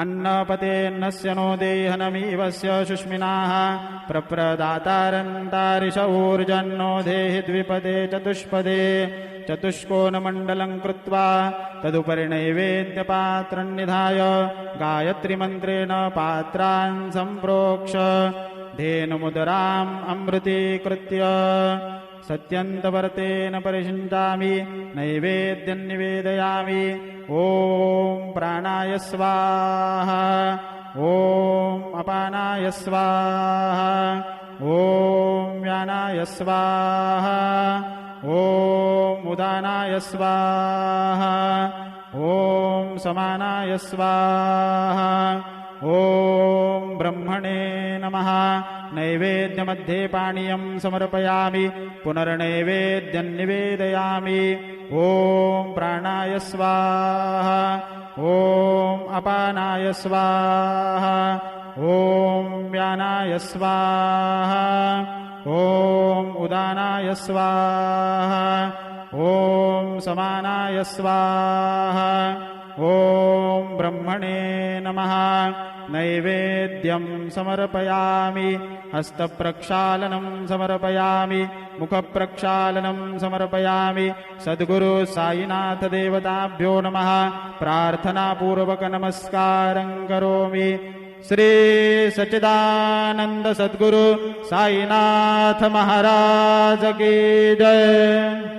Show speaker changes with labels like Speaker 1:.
Speaker 1: अन्नपतेऽन्नस्य नो देहनमीवस्य शुष्मिनाः प्रप्रदातारन्तारिष ऊर्जन्नो देहि द्विपदे चतुष्पदे चतुष्कोणमण्डलं कृत्वा तदुपरि नैवेद्यपात्रं निधाय गायत्रीमन्त्रेण पात्रान् सम्प्रोक्ष धेनुमुदराम् अमृतीकृत्य सत्यन्तवर्तेन परिषिञ्चामि नैवेद्यं निवेदयामि। ॐ प्राणाय स्वाहा ॐ अपानाय स्वाहा ॐ व्यानाय स्वाहा ॐ उदानाय स्वाहा ॐ समानाय स्वाहा ॐ ब्रह्मणे नमः। नैवेद्यमध्ये पानीयं समर्पयामि पुनर्नैवेद्यं निवेदयामि। ॐ प्राणाय स्वाहा ॐ अपानाय स्वाहा ॐ व्यानाय स्वाहा ॐ उदानाय स्वाहा ॐ समानाय स्वाहा ॐ ब्रह्मणे नमः। नैवेद्यं समर्पयामि हस्तप्रक्षालनं समर्पयामि मुखप्रक्षालनं समर्पयामि। सद्गुरु साईनाथ देवताभ्यो नमः। प्रार्थनापूर्वक नमस्कारं करोमि। श्री सच्चिदानंद सद्गुरु साईनाथ महाराज की जय।